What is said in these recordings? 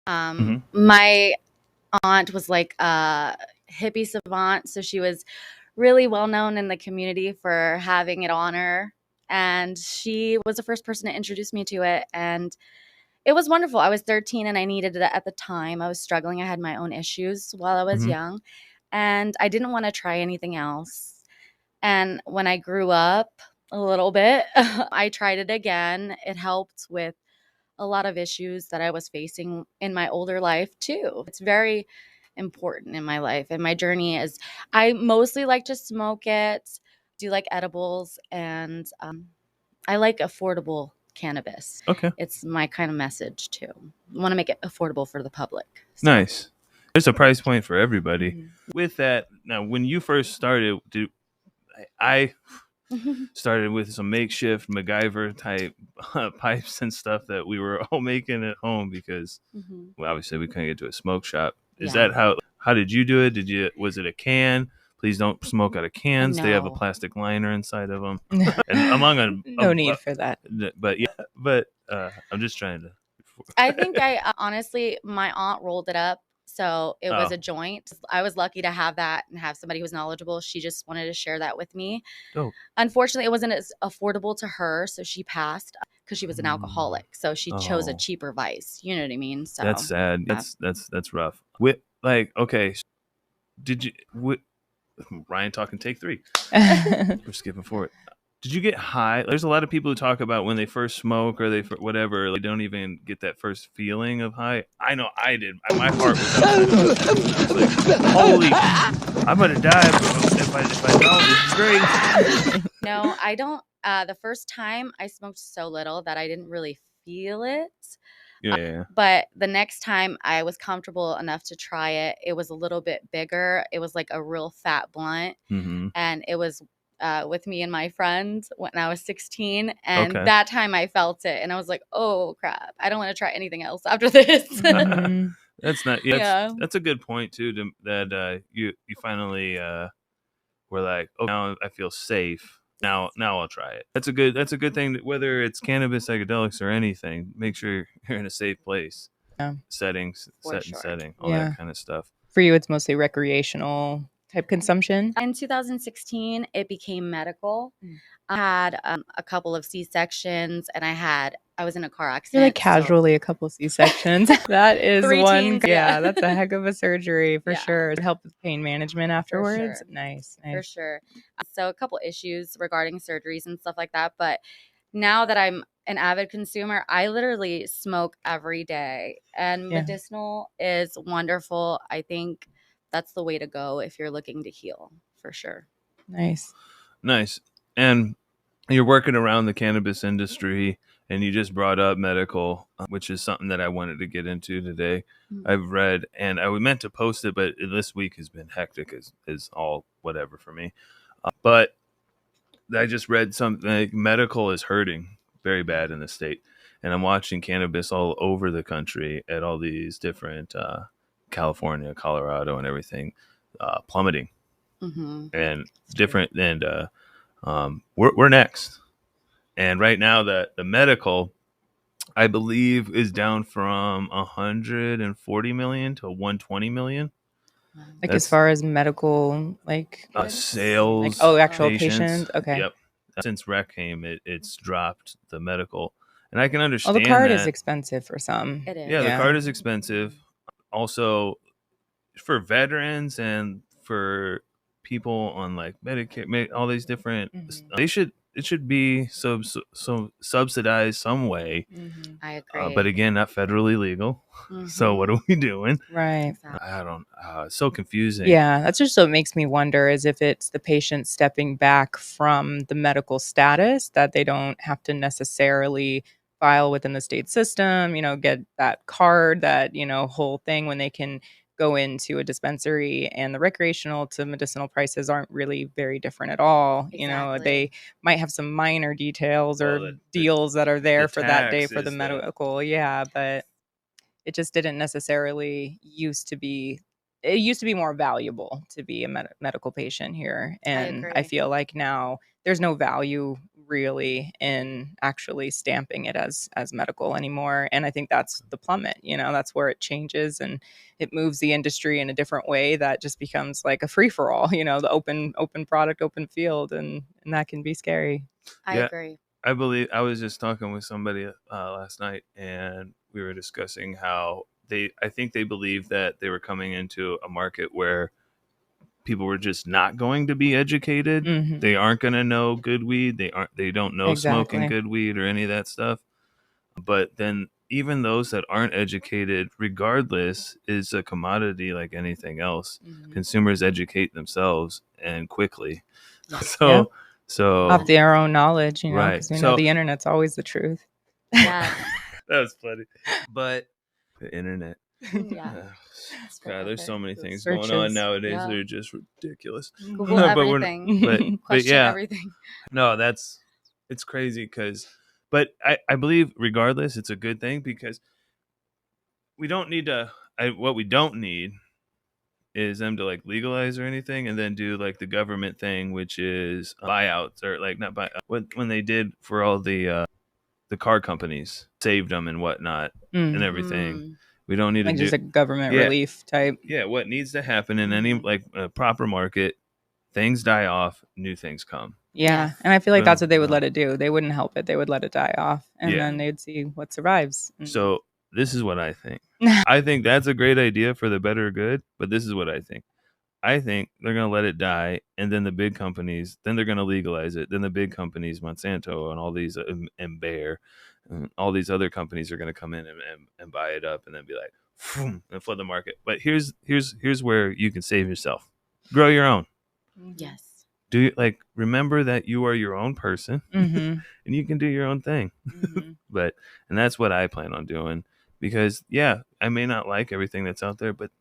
Mm-hmm. My aunt was like a hippie savant, so she was really well known in the community for having it on her. And she was the first person to introduce me to it. And it was wonderful. I was 13 and I needed it at the time. I was struggling. I had my own issues while I was young. And I didn't want to try anything else. And when I grew up a little bit, I tried it again. It helped with a lot of issues that I was facing in my older life too. It's very important in my life. And my journey is I mostly like to smoke it, do like edibles, and I like affordable cannabis. Okay. It's my kind of message too. I want to make it affordable for the public. So. Nice. There's a price point for everybody. With that, now when you first started, I started with some makeshift MacGyver type pipes and stuff that we were all making at home because, well, obviously we couldn't get to a smoke shop. Is that how did you do it? Was it a can? Please don't smoke out of cans. No. They have a plastic liner inside of them. And among no need for that. But I'm just trying to. I think honestly, my aunt rolled it up. So it was a joint. I was lucky to have that and have somebody who's knowledgeable. She just wanted to share that with me. Oh. Unfortunately, it wasn't as affordable to her. So she passed because she was an alcoholic. So she chose a cheaper vice. You know what I mean? So that's sad. Yeah. That's rough. Okay. Did you, Ryan talking take 3. We're skipping forward. Did you get high? There's a lot of people who talk about when they first smoke or they whatever, they don't even get that first feeling of high. I know I did. My heart was like, holy, I'm gonna die if I don't. This is great. No, I don't. The first time I smoked so little that I didn't really feel it. Yeah. But the next time I was comfortable enough to try it, it was a little bit bigger. It was like a real fat blunt, and it was with me and my friend when I was 16, and that time I felt it, and I was like, "Oh crap! I don't want to try anything else after this." That's not. Yeah, that's a good point too. That you finally were like, "Oh, now I feel safe. Now I'll try it." That's a good thing. Whether it's cannabis, psychedelics, or anything, make sure you're in a safe place. Settings, setting, all that kind of stuff. For you, it's mostly recreational type consumption. In 2016, it became medical. I had a couple of C-sections, and I was in a car accident. You're like casually a couple of C-sections. That is 3 one. teens, yeah, that's a heck of a surgery for sure. To help with pain management afterwards. For sure. Nice. For sure. So a couple issues regarding surgeries and stuff like that. But now that I'm an avid consumer, I literally smoke every day. And medicinal is wonderful. I think that's the way to go if you're looking to heal, for sure. Nice. And you're working around the cannabis industry, and you just brought up medical, which is something that I wanted to get into today. I've read, and I meant to post it, but this week has been hectic is all whatever for me. But I just read something like medical is hurting very bad in the state. And I'm watching cannabis all over the country at all these different California, Colorado, and everything plummeting. And different. And we're next. And right now the medical, I believe, is down from 140 million to 120 million. Like as far as medical, like sales, actual patients. Okay. Yep. Since rec came, it's dropped the medical, and I can understand. Well, the card is expensive for some. It is. Yeah, the card is expensive. Also, for veterans and for people on like Medicare, all these different, it should be subsidized some way. I agree. But again, not federally legal. So what are we doing? Right. I don't. It's so confusing. Yeah, that's just what makes me wonder is if it's the patient stepping back from the medical status that they don't have to necessarily file within the state system, get that card, that, whole thing when they can go into a dispensary, and the recreational to medicinal prices aren't really very different at all. Exactly. They might have some minor details or deals that are there for that day for the medical. But it just didn't necessarily used to be. It used to be more valuable to be a medical patient here. And I feel like now there's no value really in actually stamping it as medical anymore. And I think that's the plummet, that's where it changes and it moves the industry in a different way that just becomes like a free-for-all, the open product, open field, and that can be scary. I agree. I believe I was just talking with somebody last night, and we were discussing how I think they believe that they were coming into a market where people were just not going to be educated. Mm-hmm. They aren't going to know good weed. They don't know Exactly. smoking good weed or any of that stuff. But then even those that aren't educated, regardless, is a commodity like anything else. Mm-hmm. Consumers educate themselves and quickly. Yes. So off their own knowledge, right. Because we know the internet's always the truth. Yeah. That was funny. But the internet. Yeah. God, there's so many things searches. going on nowadays Yeah. that are just ridiculous. Google everything. but Question yeah, everything. no, it's crazy but I believe regardless, it's a good thing because we don't need what we don't need is them to like legalize or anything and then do like the government thing, which is buyouts or like not buy when they did for all the car companies, saved them and whatnot and everything. We don't need to just a government relief type. Yeah, what needs to happen in any like proper market, things die off, new things come. Yeah, and I feel like that's what they would let it do. They wouldn't help it. They would let it die off, and then they'd see what survives. So this is what I think. I think that's a great idea for the better good, but this is what I think. I think they're going to let it die, and then the big companies, then they're going to legalize it. Then the big companies, Monsanto and all these, and Bayer, and all these other companies are going to come in and buy it up, and then be like, and flood the market. But here's where you can save yourself. Grow your own. Yes. Do you remember that you are your own person, and you can do your own thing. And that's what I plan on doing because I may not like everything that's out there, but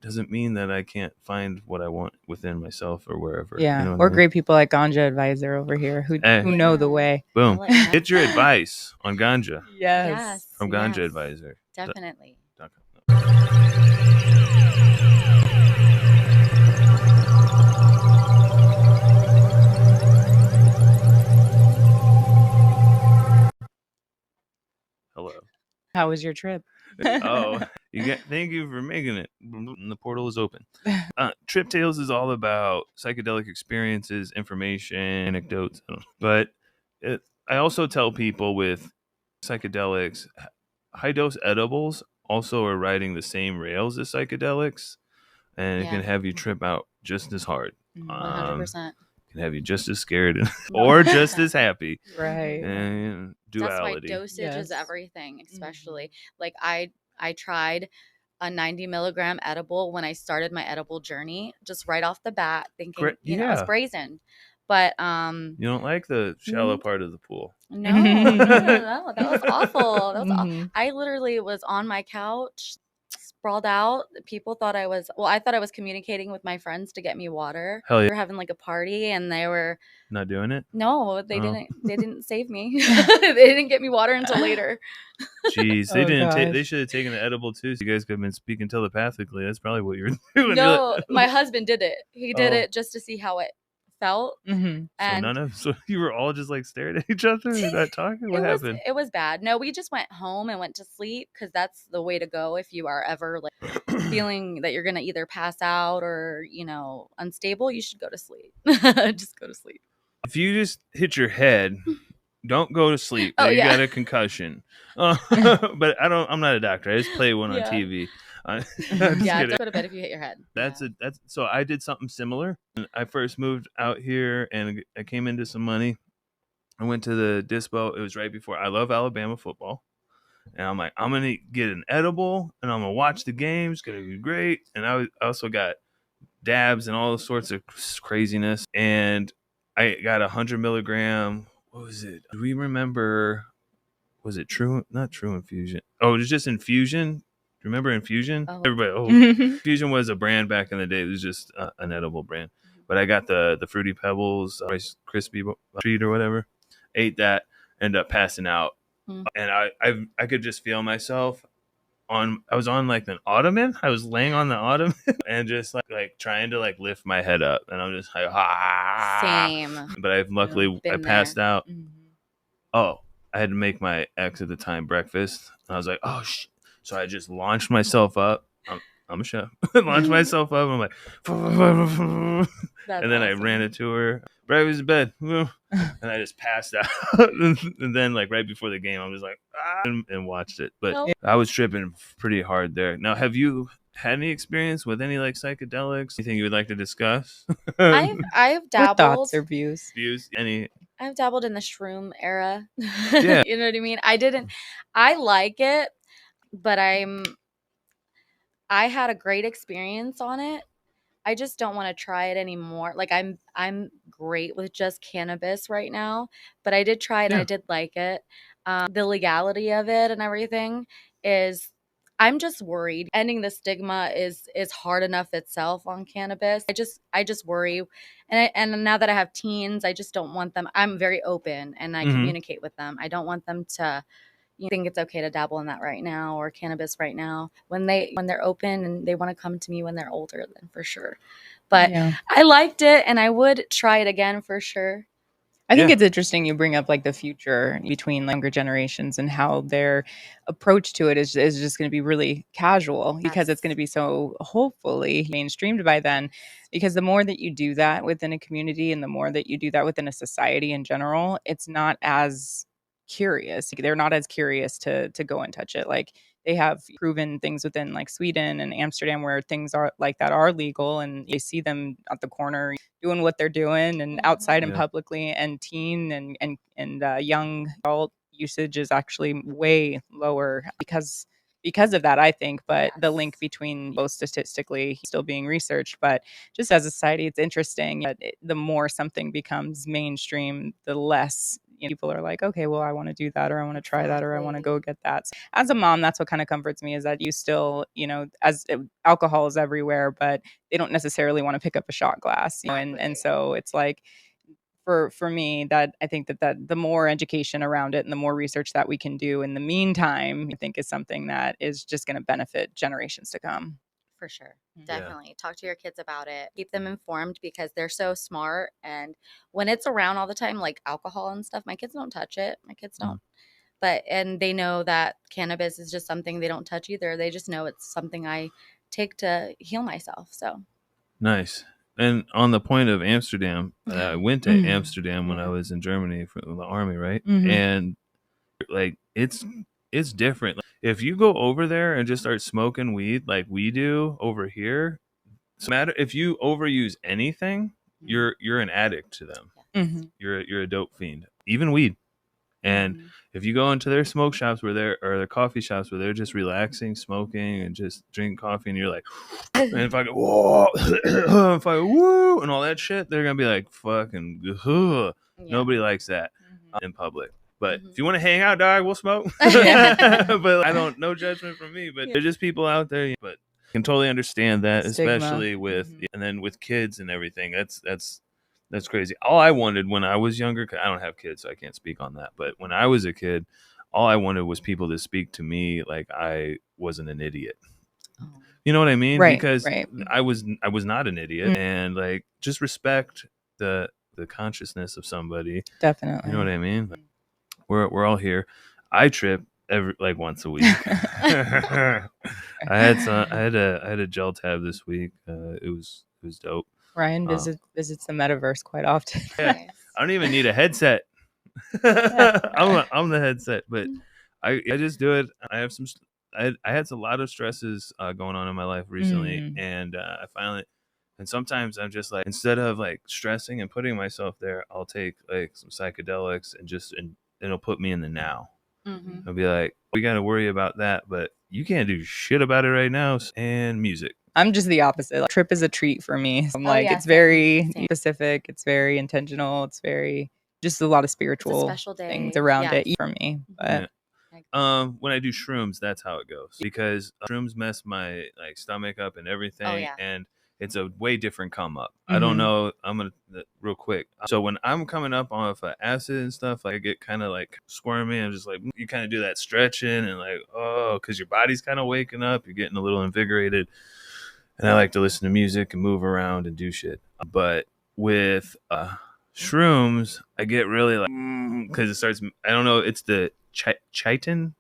doesn't mean that I can't find what I want within myself or wherever. Yeah, or great people like Ganja Advisor over here who know the way. Boom. Get your advice on Ganja. Yes. From Ganja Advisor. Definitely. Hello. How was your trip? Thank you for making it. The portal is open. Trip Tales is all about psychedelic experiences, information, anecdotes. But I also tell people with psychedelics, high dose edibles also are riding the same rails as psychedelics, and it can have you trip out just as hard. 100%. Can have you just as scared or just as happy. Right. And duality. That's why dosage is everything, especially. Like I tried a 90 milligram edible when I started my edible journey, just right off the bat, thinking, I was brazen. But you don't like the shallow part of the pool. No, that was awful. That was awful. I literally was on my couch, sprawled out. People thought I thought I was communicating with my friends to get me water. Hell yeah. We were having like a party and they were not doing it. No, they didn't save me. They didn't get me water until later. Jeez, they didn't. They should have taken the edible too. So you guys could have been speaking telepathically. That's probably what you were doing. No, my husband did it. He did it just to see how it felt. And so you were all just like staring at each other and not talking. What happened? It was bad. No, we just went home and went to sleep because that's the way to go if you are ever like feeling that you're gonna either pass out or unstable. You should go to sleep. Just go to sleep. If you just hit your head, don't go to sleep. You got a concussion. But I'm not a doctor. I just play one on TV. Don't go to bed if you hit your head. So I did something similar. I first moved out here and I came into some money. I went to the dispo. It was right before. I love Alabama football. And I'm like, I'm going to get an edible and I'm going to watch the games. It's going to be great. And I also got dabs and all sorts of craziness. And I got 100 milligram. What was it? Do we remember? Was it True? Not True Infusion. Oh, it was just Infusion. Remember Infusion? Oh. Everybody, Infusion was a brand back in the day. It was just an edible brand. But I got the Fruity Pebbles, Rice Krispie treat or whatever. Ate that, ended up passing out. And I could just feel myself I was on like an ottoman. I was laying on the ottoman and just like trying to like lift my head up, and I'm just like, Same. But I luckily I Been passed there. out. Mhm. Oh, I had to make my ex at the time breakfast, and I was like, oh shit. So I just launched myself up. I'm a chef. Launched myself up. I'm like, That's and then I awesome. ran it to her. Breakfast in bed, and I just passed out. And then like right before the game, I was like, and watched it. But Nope. I was tripping pretty hard there. Now, have you had any experience with any like psychedelics? Anything you would like to discuss? I've What dabbled. thoughts or views? Views? Any? I've dabbled in the shroom era. Yeah. You know what I mean? I like it, but I had a great experience on it. I just don't want to try it anymore. Like I'm great with just cannabis right now, but I did try it and I did like it. The legality of it and everything is I'm just worried. Ending the stigma is hard enough itself on cannabis. I just worry. And now that I have teens, I just don't want them. I'm very open and I communicate with them. I don't want them to think it's okay to dabble in that right now or cannabis right now. When they're open and they want to come to me when they're older, then for sure. But Yeah. I liked it and I would try it again for sure. I think it's interesting you bring up like the future between younger generations and how their approach to it is just going to be really casual because it's going to be so hopefully mainstreamed by then. Because the more that you do that within a community and the more that you do that within a society in general, it's not as curious. They're not as curious to go and touch it. Like they have proven things within like Sweden and Amsterdam where things are like that are legal and you see them at the corner doing what they're doing and outside and publicly, and teen and young adult usage is actually way lower because of that, I think. But the link between both statistically still being researched, but just as a society, it's interesting that the more something becomes mainstream, the less people are like, okay, well, I want to do that, or I want to try that, or I want to go get that. So as a mom, that's what kind of comforts me is that you still, as alcohol is everywhere, but they don't necessarily want to pick up a shot glass, and so it's like for me that I think that the more education around it and the more research that we can do in the meantime, I think is something that is just going to benefit generations to come. For sure. Definitely. Talk to your kids about it. Keep them informed because they're so smart. And when it's around all the time, like alcohol and stuff, my kids don't touch it. My kids don't. And they know that cannabis is just something they don't touch either. They just know it's something I take to heal myself. So Nice. And on the point of Amsterdam, I went to Amsterdam when I was in Germany for the army, right? And like it's different. If you go over there and just start smoking weed like we do over here, no matter if you overuse anything, you're an addict to them. You're a dope fiend, even weed. And if you go into their smoke shops or their coffee shops where they're just relaxing, smoking, and just drinking coffee, and you're like, and fucking whoa, fucking woo, and all that shit, they're gonna be like, fucking, nobody likes that in public. But if you want to hang out, dog, we'll smoke. But no judgment from me. But there's just people out there. But I can totally understand that, Stigma. especially with and then with kids and everything. That's crazy. All I wanted when I was younger, 'cause I don't have kids, so I can't speak on that. But when I was a kid, all I wanted was people to speak to me like I wasn't an idiot. You know what I mean? Right, Because right. I was not an idiot, and like just respect the consciousness of somebody. Definitely. You know what I mean? Like, we're all here. I trip like once a week. I had a gel tab this week. It was dope. Ryan visits the metaverse quite often. I don't even need a headset. I'm the headset, but I just do it. I have some. I had a lot of stresses going on in my life recently, and I finally. And sometimes I'm just like, instead of like stressing and putting myself there, I'll take like some psychedelics and it'll put me in the now. I'll be like, we got to worry about that, but you can't do shit about it right now. And music. I'm just the opposite. Like, trip is a treat for me. I'm it's very specific. It's very intentional. It's very just a lot of spiritual things around it for me. But when I do shrooms, that's how it goes because shrooms mess my like stomach up and everything. And it's a way different come up. I don't know. I'm gonna real quick. So when I'm coming up off acid and stuff, like I get kind of like squirmy. I'm just like, you kind of do that stretching and like, oh, because your body's kind of waking up. You're getting a little invigorated. And I like to listen to music and move around and do shit. But with shrooms, I get really like, because it starts, I don't know, it's the chitin,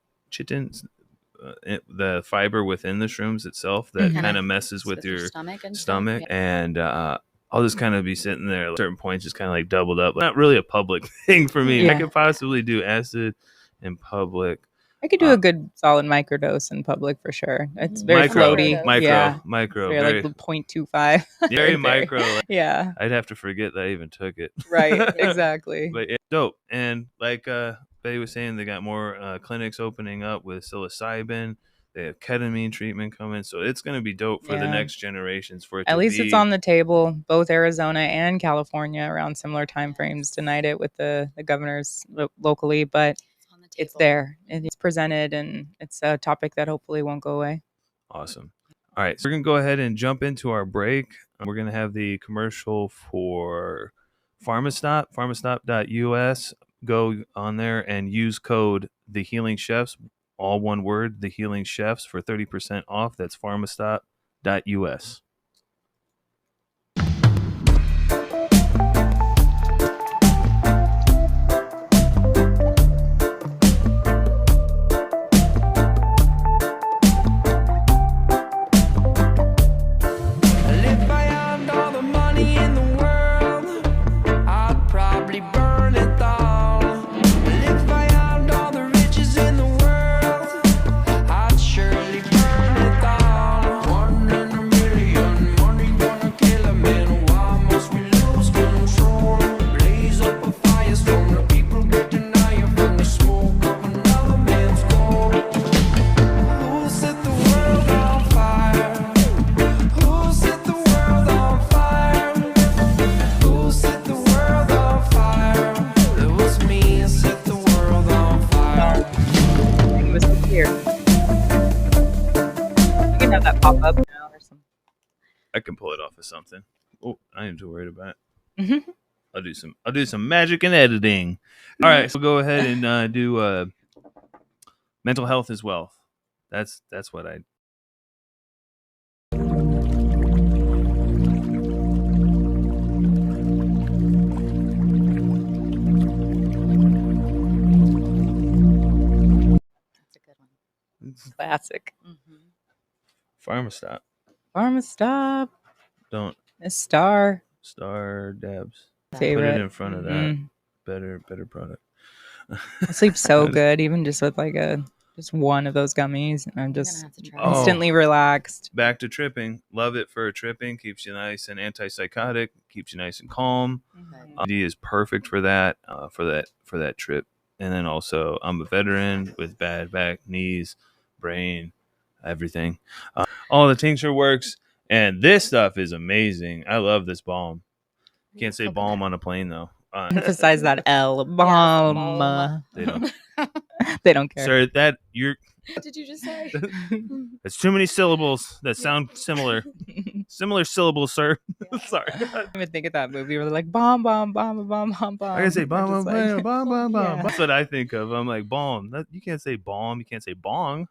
the fiber within the shrooms itself that kind of messes with your stomach. And I'll just kind of be sitting there at certain points, just kind of like doubled up. Not really a public thing for me. I could possibly do acid in public. I could do a good solid microdose in public for sure. It's very floaty. Micro. Very like 0.25. Very micro. Yeah. I'd have to forget that I even took it. Right. Exactly. But it's dope. And like Betty was saying, they got more clinics opening up with psilocybin. They have ketamine treatment coming. So it's going to be dope for the next generations. For it At least it's on the table. Both Arizona and California around similar timeframes denied it with the governors locally. But it's there and it's presented, and it's a topic that hopefully won't go away. Awesome. All right, so we're gonna go ahead and jump into our break. We're gonna have the commercial for PharmaStop, pharmastop.us. Go on there and use code The Healing Chefs, all one word, The Healing Chefs, for 30% off. That's pharmastop.us. I can pull it off of something. Oh, I ain't too worried about it. I'll do some magic and editing. All right, so go ahead and do mental health is wealth. That's what I. That's a good one. Classic. PharmaStop. Don't. Miss Star Dabs. Favorite. Put it in front of that. Better product. I sleep so good, even just with like just one of those gummies, and I'm just instantly relaxed. Back to tripping. Love it for tripping. Keeps you nice and antipsychotic. Keeps you nice and calm. D is perfect for that. For that trip. And then also, I'm a veteran with bad back, knees, brain, everything. All the tincture works, and this stuff is amazing. I love this balm. Can't say balm on a plane though. Emphasize that L. Balm. They don't. They don't care. Sir, that you're. What did you just say? It's too many syllables that sound similar. Similar syllables, sir. Sorry. I didn't even think of that movie where they're like bomb. I gotta say bomb. Yeah. That's what I think of. I'm like bomb. You can't say bomb. You can't say bong.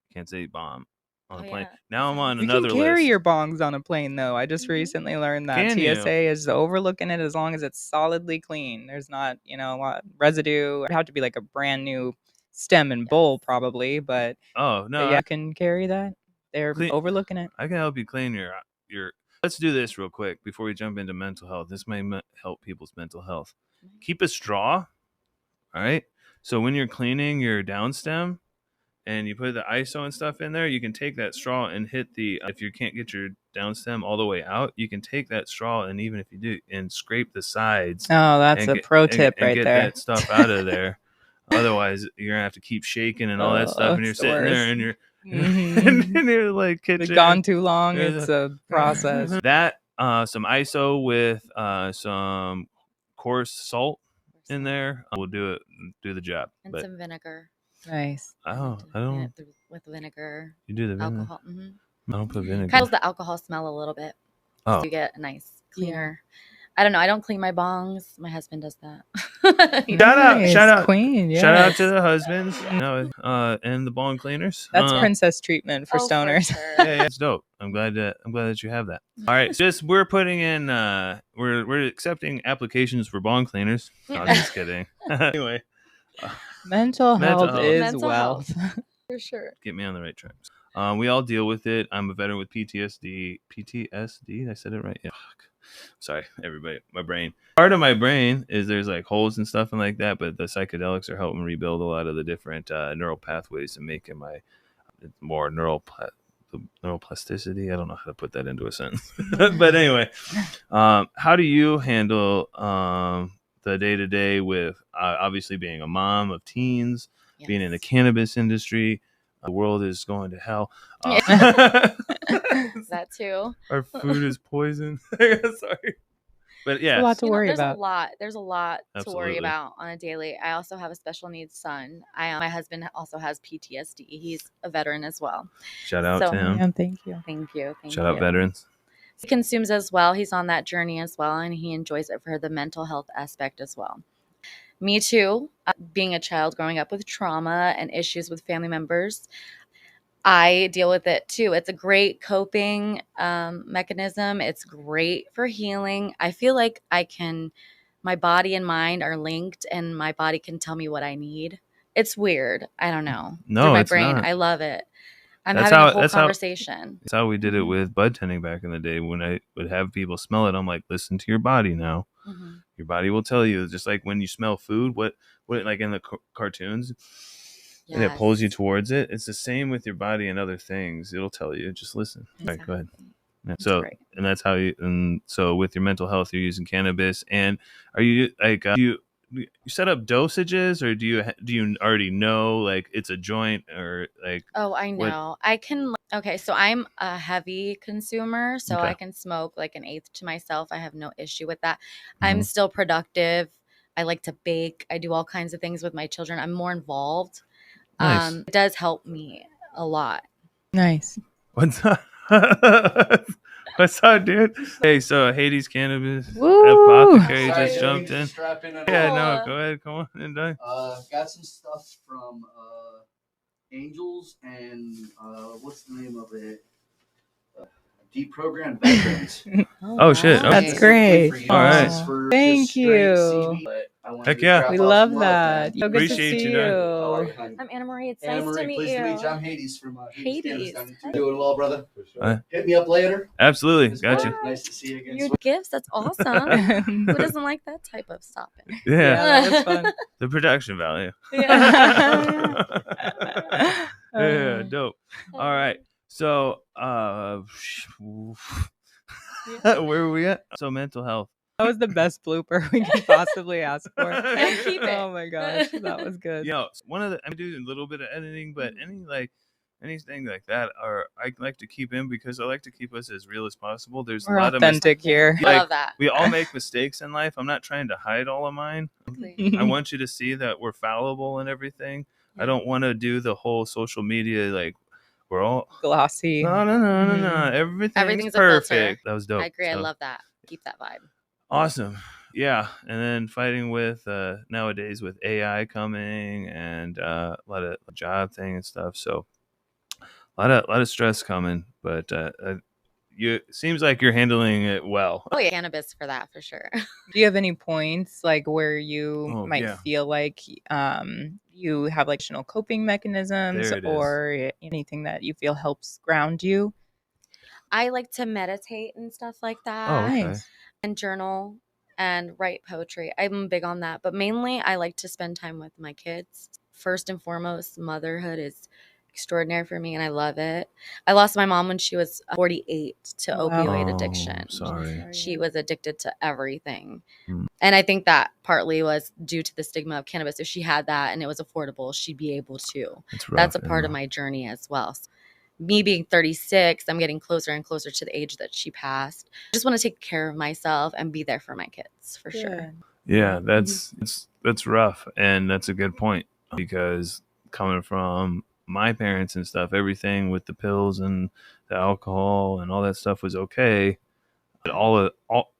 You can't say bomb on a plane. Now I'm on another list. You can carry your bongs on a plane, though. I just recently learned that TSA is overlooking it as long as it's solidly clean. There's not, a lot of residue. It'd have to be like a brand new stem and bowl, probably. But no, I can carry that. They're overlooking it. I can help you clean your. Let's do this real quick before we jump into mental health. This may help people's mental health. Keep a straw. All right. So when you're cleaning your downstem, and you put the ISO and stuff in there, you can take that straw and hit if you can't get your downstem all the way out, you can take that straw, and even if you do, and scrape the sides. Oh, that's a pro tip right there. Get that stuff out of there. Otherwise, you're going to have to keep shaking and all that stuff, and you're sitting there, and you're, and you're like, it's gone too long. It's a process. That, some ISO with some coarse salt in there will do the job. And some vinegar. Nice. Oh, I don't. With vinegar. You do the vinegar. Alcohol. I don't put vinegar. Kind of the alcohol smell a little bit. Oh. So you get a nice cleaner. I don't know. I don't clean my bongs. My husband does that. Shout out, queen. Shout out Yes. to the husbands, and the bong cleaners. That's princess treatment for stoners. For sure. Yeah, it's dope. I'm glad that you have that. All right, so we're putting in we're accepting applications for bong cleaners. No, I'm just kidding. Anyway, Mental health is Mental wealth. For sure. get me on the right track. We all deal with it. I'm a veteran with PTSD. PTSD? I said it right? Yeah. Sorry, everybody. My brain. Part of my brain is there's like holes and stuff and like that, but the psychedelics are helping rebuild a lot of the different neural pathways and making my more neuroplasticity. I don't know how to put that into a sentence. But anyway, how do you handle the day-to-day with obviously being a mom of teens, being in the cannabis industry? The world is going to hell. That too. Our food is poison. Sorry. But yeah, a lot to worry there's about. There's a lot to worry about on a daily. I also have a special needs son. My husband also has PTSD. He's a veteran as well. Shout out to him. Yeah, thank you. Thank you. Shout out veterans. He consumes as well. He's on that journey as well, and he enjoys it for the mental health aspect as well. Me too. Being a child growing up with trauma and issues with family members, I deal with it too. It's a great coping mechanism. It's great for healing. I feel like my body and mind are linked, and my body can tell me what I need. It's weird. I don't know. No, through my it's brain. not. I love it. That's having a whole conversation. That's how we did it with bud tending back in the day. When I would have people smell it, I'm like, listen to your body now. Mm-hmm. Your body will tell you. Just like when you smell food, what like in the cartoons, and it pulls you towards it. It's the same with your body and other things. It'll tell you. Just listen. Exactly. All right, go ahead. Yeah. So, and that's how so with your mental health, you're using cannabis. And are you like, you set up dosages, or do you already know like it's a joint or like? Oh, I know. I can. Okay, so I'm a heavy consumer, so I can smoke like an eighth to myself. I have no issue with that. Mm-hmm. I'm still productive. I like to bake. I do all kinds of things with my children. I'm more involved. Nice. It does help me a lot. Nice. What's up? What's up, dude? Hey, so Hades Cannabis Apothecary just jumped in. Yeah, no, go ahead. Come on and die. Got some stuff from Angels and what's the name of it? Deprogrammed Veterans. Oh shit! Okay. That's great. All right. Thank you. Heck yeah. We love that. So good Appreciate to see you. I'm Anna Marie. It's Anna nice Marie, to meet pleased you. to meet you. I'm Hades from Hades. Doing it well, brother. Hit me up later. Absolutely. Gotcha. Nice to see you again. Your gifts. That's awesome. Who doesn't like that type of stopping? Yeah, that was fun. The production value. Yeah. Yeah, dope. All right. So, where were we at? So, mental health. That was the best blooper we could possibly ask for. Keep it. Oh my gosh, that was good. I do a little bit of editing, but anything like that, I like to keep in because I like to keep us as real as possible. There's We're a lot authentic of here. I love that. We all make mistakes in life. I'm not trying to hide all of mine. I want you to see that we're fallible and everything. Yeah. I don't want to do the whole social media like we're all glossy. No. Everything's perfect. That was dope. I agree. I love that. Keep that vibe. Awesome. Yeah. And then fighting with nowadays with AI coming and a lot of job thing and stuff. So a lot of stress coming, but seems like you're handling it well. Oh yeah, cannabis for that for sure. Do you have any points like where you might feel like you have like additional coping mechanisms or anything that you feel helps ground you? I like to meditate and stuff like that. Oh, okay. And journal and write poetry. I'm big on that, but mainly I like to spend time with my kids. First and foremost, motherhood is extraordinary for me and I love it. I lost my mom when she was 48 to opioid addiction. Sorry. She was addicted to everything. And I think that partly was due to the stigma of cannabis. If she had that and it was affordable, she'd be able to. That's a part of my journey as well. So me being 36, I'm getting closer and closer to the age that she passed. I just want to take care of myself and be there for my kids for sure. Yeah, that's rough. And that's a good point because coming from my parents and stuff, everything with the pills and the alcohol and all that stuff was okay. But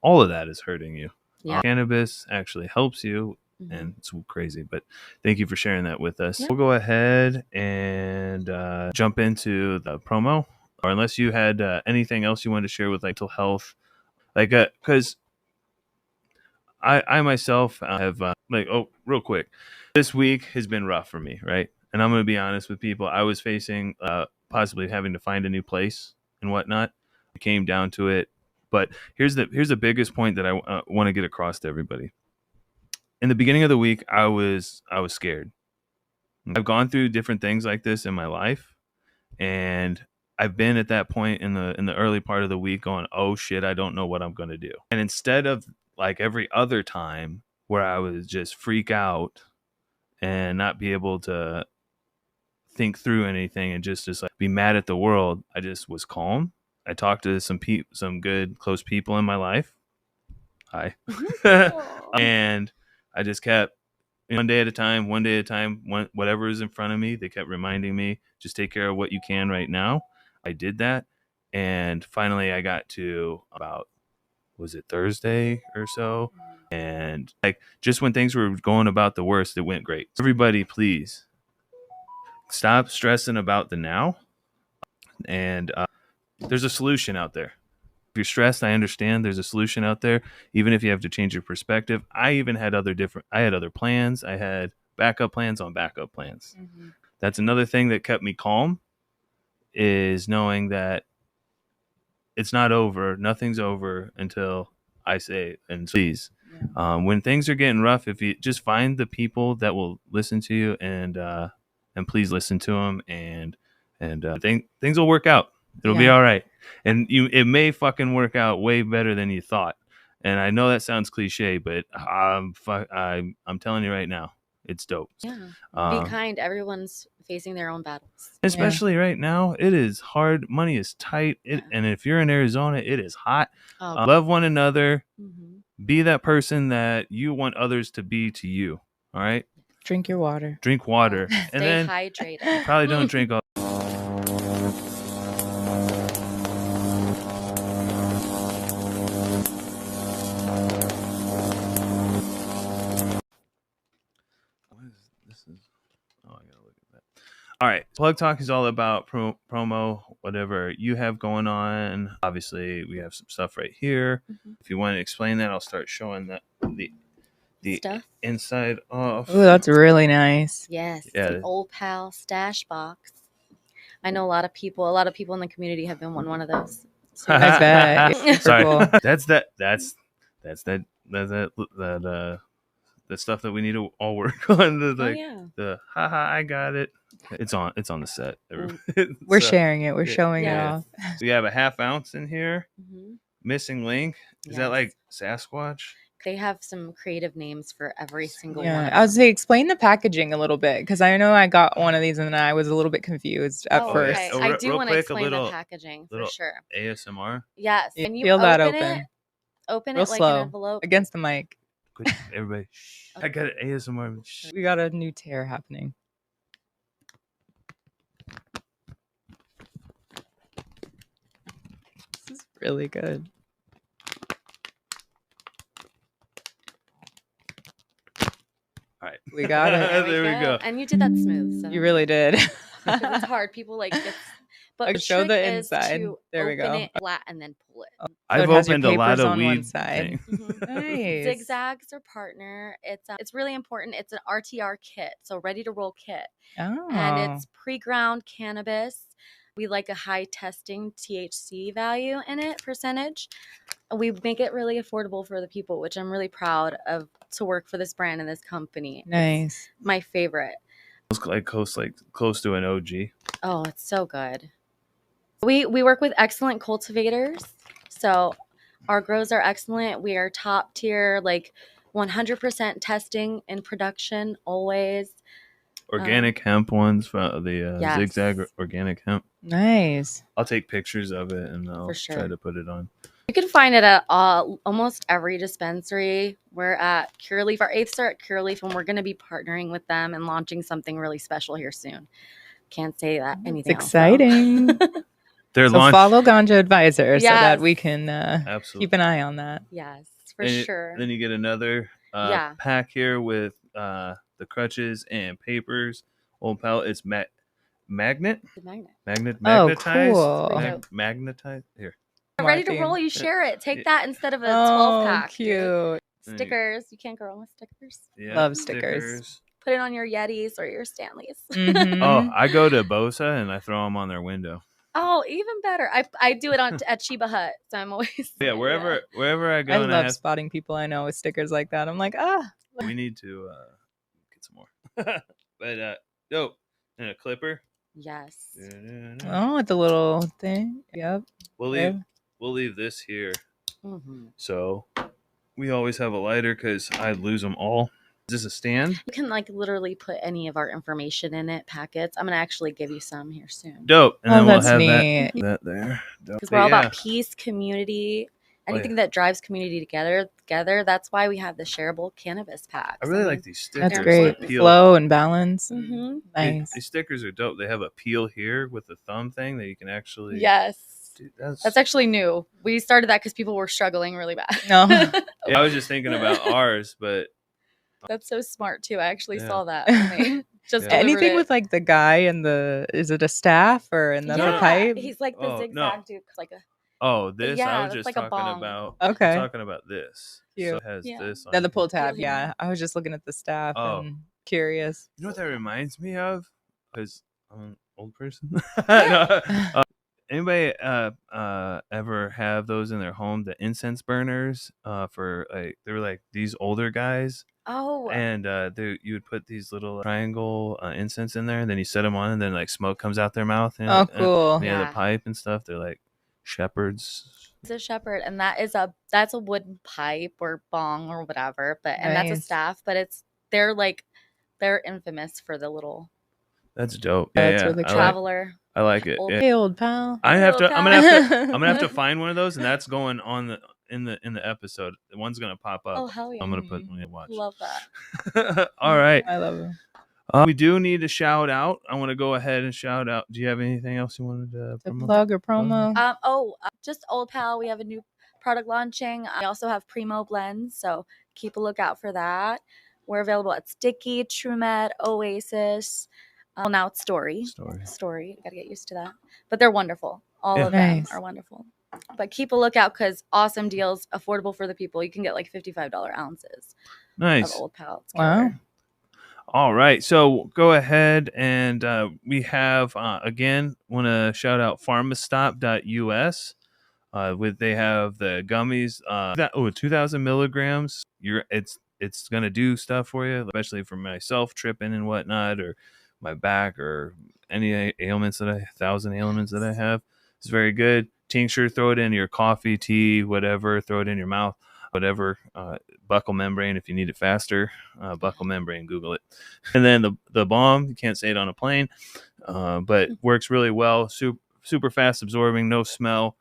all of that is hurting you. Yeah. Cannabis actually helps you, and it's crazy. But thank you for sharing that with us. Yeah. We'll go ahead and jump into the promo, or unless you had anything else you wanted to share with like mental health, like because I myself have real quick, this week has been rough for me, right? And I'm going to be honest with people. I was facing possibly having to find a new place and whatnot. It came down to it. But here's the biggest point that I want to get across to everybody. In the beginning of the week, I was scared. I've gone through different things like this in my life, and I've been at that point in the early part of the week going, oh shit, I don't know what I'm going to do. And instead of like every other time where I would just freak out and not be able to think through anything and just like be mad at the world, I just was calm. I talked to some good close people in my life. Hi. And I just kept one day at a time, whatever is in front of me. They kept reminding me, just take care of what you can right now. I did that. And finally I got to about, was it Thursday or so? And like just when things were going about the worst, it went great. Everybody, please stop stressing about the now. And there's a solution out there. If you're stressed, I understand there's a solution out there. Even if you have to change your perspective. I even had I had other plans. I had backup plans on backup plans. That's another thing that kept me calm, is knowing that it's not over. Nothing's over until I say, and please, when things are getting rough, if you just find the people that will listen to you and please listen to them and things will work out. It'll be all right. And it may fucking work out way better than you thought. And I know that sounds cliche, but I'm telling you right now, it's dope. Yeah. Be kind. Everyone's facing their own battles. Especially right now, it is hard. Money is tight. And if you're in Arizona, it is hot. Love one another. Be that person that you want others to be to you. All right? Drink your water. Drink water. Stay And then hydrated. probably don't drink all. All right. Plug Talk is all about promo, whatever you have going on. Obviously, we have some stuff right here. If you want to explain that, I'll start showing the Stuff? inside off. Oh, that's really nice. Yes. Yeah. The old pal stash box. I know a lot of people in the community have been one of those. I bet. Sorry. Cool. That's the stuff that we need to all work on. The haha, I got it. It's on the set. We're sharing it. We're showing it off. So you have a half ounce in here. Missing link. Is that like Sasquatch? They have some creative names for every single one. I would say explain the packaging a little bit, because I know I got one of these and I was a little bit confused at first. Okay. I do want to explain the packaging for sure. ASMR. Yes. You and you feel that open real it like slow an envelope against the mic. Good, everybody. I got an ASMR. We got a new tear happening. This is really good. All right. We got it. There we go. And you did that smooth. So. You really did. It's hard. People like this. But show the trick is inside. to There we open go. it flat and then pull it. So I've it has your opened a lot papers of on weed one side. Nice. Zigzags are partner. It's really important. It's an RTR kit, so ready to roll kit. Oh. And it's pre-ground cannabis. We like a high testing THC value in it, percentage. We make it really affordable for the people, which I'm really proud of, to work for this brand and this company. Nice. It's my favorite. It's like close to an OG. Oh, it's so good. We work with excellent cultivators. So our grows are excellent. We are top tier, like 100% testing in production always. Organic hemp ones from the Zigzag organic hemp. Nice. I'll take pictures of it and I'll try to put it on. You can find it at almost every dispensary. We're at Curaleaf. Our 8th are at Curaleaf, and we're going to be partnering with them and launching something really special here soon. Can't say that anything else. Exciting. Their So launch. follow Ganja Advisor so that Yes. we can Absolutely. keep an eye on that. Yes, for And sure. Then you get another Yeah. pack here with the crutches and papers. Old Pal. It's magnet. The magnet. Oh, Magnetized. cool. Dope. Magnetized. Here. Ready to Marketing. roll, you share it. Take Yeah. that instead of a Oh, 12-pack. cute. Stickers. You can't go wrong with stickers. Yeah, Love stickers. Put it on your Yetis or your Stanleys. Mhm. Oh, I go to Bosa and I throw them on their window. Oh, even better. I do it at Chiba Hut, so I'm always Yeah, wherever I go, I and love spotting people I know with stickers like that. I'm like, we need to get some more. But dope. And a clipper. Yes. oh, it's a little thing. Yep. We'll leave this here. Mm-hmm. So we always have a lighter because I lose them all. Is this a stand? You can like literally put any of our information in it, packets. I'm gonna actually give you some here soon. Dope. And Oh, then we'll that's have neat. that there. Dope. Because we're all Yeah. about peace, community, anything yeah. that drives community together. That's why we have the shareable cannabis packs. I really like these stickers. That's They're great. important. Peel. Flow and balance. Mm-hmm. Nice. These stickers are dope. They have a peel here with the thumb thing that you can actually. Yes. Dude, That's actually new. We started that because people were struggling really bad. No. Yeah, I was just thinking about ours, but That's so smart too. I actually Yeah. saw that. When they just Yeah. delivered Anything it. with like the guy and is it a staff or another pipe? He's like the Oh, zigzag no. dude, like a this Yeah, I was that's just like a talking bong. about. Okay. I'm talking about this. Cute. So it has Yeah. this on Then the here. pull tab. Peel Yeah. I was just looking at the staff Oh. and curious. You know what that reminds me of? Because I'm an old person. No, anybody ever have those in their home? The incense burners for like they were like these older guys, oh and you would put these little triangle incense in there, and then you set them on, and then like smoke comes out their mouth. And, Oh, cool. And they have Yeah. the pipe and stuff. They're like shepherds. it's a shepherd, and that's a wooden pipe or bong or whatever. And that's a Nice. staff, but they're infamous for the little That's dope. That's Yeah, really I cool. traveler. I like it. Old- Yeah. Hey, old pal. I'm Little gonna have to guy. find one of those, and that's going on in the episode. One's gonna pop up. Oh hell yeah! I'm gonna put watch. Love that. All right. I love it. We do need to shout out. I want to go ahead and shout out. Do you have anything else you wanted to The promote? plug or promo. Just Old Pal. We have a new product launching. We also have Primo blends, so keep a lookout for that. We're available at Sticky, TrueMed, Oasis. Well, now it's Story. I gotta get used to that. But they're wonderful. All Yeah. of them Nice. are wonderful. But keep a lookout because awesome deals, affordable for the people. You can get like $55 ounces Nice. of Old Pal. It's Wow. killer. All right. So go ahead and we have again want to shout out pharmastop.us. They have the gummies 2,000 milligrams. It's gonna do stuff for you, especially for myself tripping and whatnot, or my back, or any ailments 1,000 ailments that I have. It's very good. Tincture, throw it in your coffee, tea, whatever. Throw it in your mouth, whatever. Buccal membrane if you need it faster. Buccal membrane, Google it. And then the balm, you can't say it on a plane, but works really well. Super fast absorbing, no smell.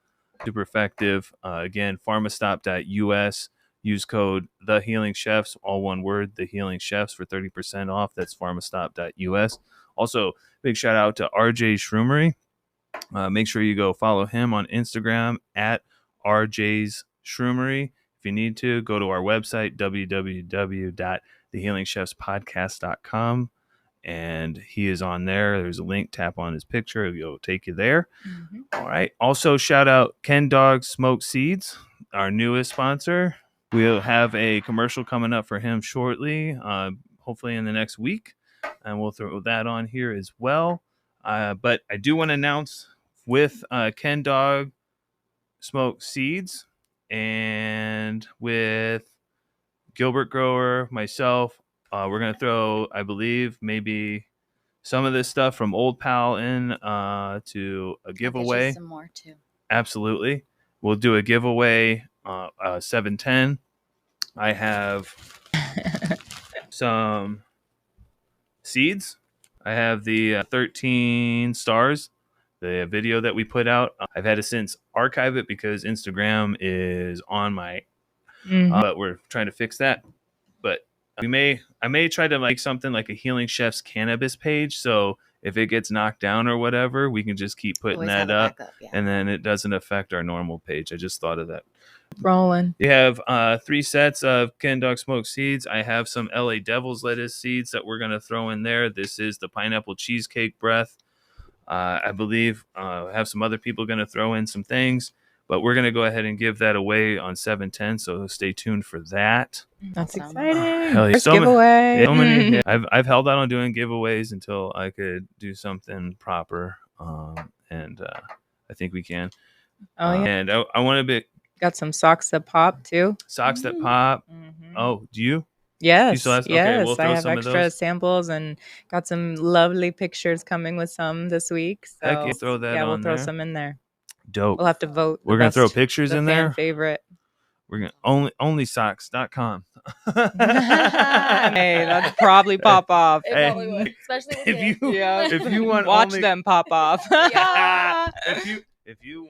Super effective. Again, pharmastop.us. Use code The Healing Chefs, all one word, The Healing Chefs, for 30% off. That's pharmastop.us. Also, big shout out to RJ Shroomery. Make sure you go follow him on Instagram at RJ's Shroomery. If you need to, go to our website, www.thehealingchefspodcast.com. And he is on there. There's a link. Tap on his picture. It'll take you there. Mm-hmm. All right. Also, shout out Ken Dog Smoked Seeds, our newest sponsor. We'll have a commercial coming up for him shortly, hopefully in the next week. And we'll throw that on here as well. But I do want to announce with Ken Dog Smoked Seeds and with Gilbert Grower, myself, we're going to throw, I believe, maybe some of this stuff from Old Pal in to a giveaway. I'll get you some more too. Absolutely. We'll do a giveaway 710. I have some seeds. I have the 13 stars, the video that we put out. I've had to since archive it because Instagram is on my but we're trying to fix that. But I may try to make something like a Healing Chef's cannabis page. So if it gets knocked down or whatever, we can just keep putting Always that have a up, backup, yeah. and then it doesn't affect our normal page. I just thought of that. Rolling. You have 3 sets of Ken Dog Smoke seeds. I have some LA Devil's lettuce seeds that we're going to throw in there. This is the pineapple cheesecake breath. I believe I have some other people going to throw in some things, but we're going to go ahead and give that away on 7/10, so stay tuned for that. That's Awesome. exciting. Hell yeah. First So many- giveaway. Yeah, so many- yeah. I've held out on doing giveaways until I could do something proper, and I think we can. Oh, yeah. And I want to be Got some socks that pop, too. socks that pop. Mhm. Oh, do you? Yes, still have- okay, yes. we'll throw I have some of extra those. samples and got some lovely pictures coming with some this week. So Heck yeah, throw that yeah, we'll on throw there. some in there. Dope. We'll have to vote. We're going to throw pictures the in fan there. favorite. We're going to onlysocks.com. Hey, that'd probably pop off. It Hey, probably would, especially with if you. you Yeah. if you want Watch only, them pop off. Yeah. if you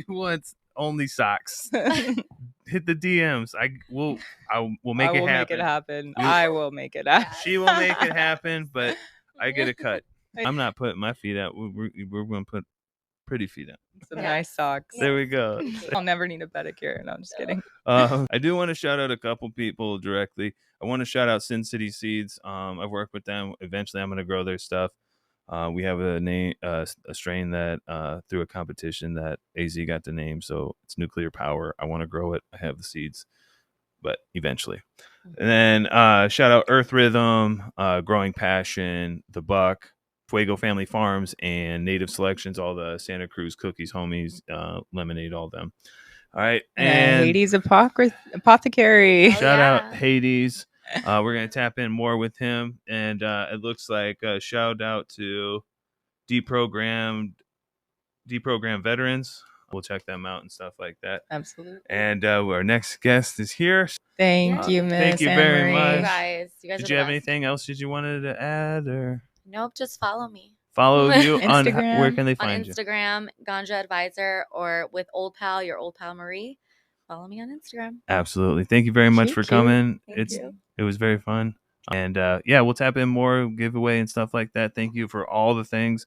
want only socks, hit the DMs. We'll make I it will happen. make it happen. I will make it happen. She will make it happen, but I get a cut. I'm not putting my feet out. We're going to put pretty feet out. Some Yeah. nice socks. There we go. I'll never need a pedicure. No, I'm just kidding. I do want to shout out a couple people directly. I want to shout out Sin City Seeds. I've worked with them. Eventually, I'm going to grow their stuff. We have a strain that through a competition that AZ got the name, so it's Nuclear Power. I want to grow it. I have the seeds, but eventually. And then shout out Earth Rhythm, Growing Passion, The Buck, Fuego Family Farms, and Native Selections, all the Santa Cruz Cookies homies, Lemonade, all them. All right. And Hades Apothecary. Oh, Shout yeah. out Hades. We're going to tap in more with him. And it looks like a shout out to deprogrammed veterans. We'll check them out and stuff like that. Absolutely. And our next guest is here. Thank you, Miss Thank you very Anne-Marie. much. You guys Did are you the have best. anything else that you wanted to add or Nope, just follow me. follow you on Instagram. where can they On find you? Instagram, Ganja Advisor, or with Old Pal, your Old Pal Marie. Follow me on Instagram. Absolutely. Thank you very much for Shoot you. coming. Thank you. It was very fun. And yeah, we'll tap in more giveaway and stuff like that. Thank you for all the things.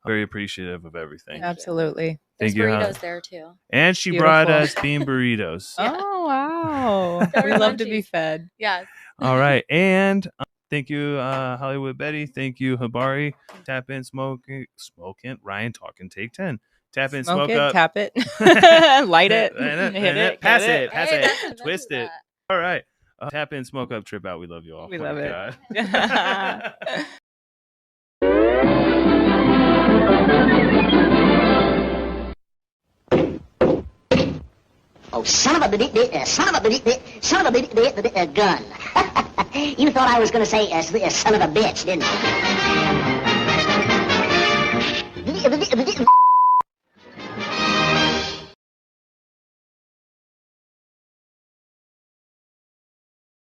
Very appreciative of everything. Thank you. Absolutely. There's Thank you, burritos Hannah. there too. And she brought Beautiful. us bean burritos. Yeah. Oh, wow. Very we love to munchies. be fed. Yes. All right. And thank you, Hollywood Betty. Thank you, Habari. Tap in, smoking. Ryan talking. Take 10. Tap in, Smoke smoke it, up. tap it, light it, hit it, pass get it, pass Hey, it, that's invented twist it. that. All right. Tap in, smoke up, trip out. We love you all. We Oh love my it. God. Oh, son of a gun. You thought I was going to say son of a bitch, didn't you?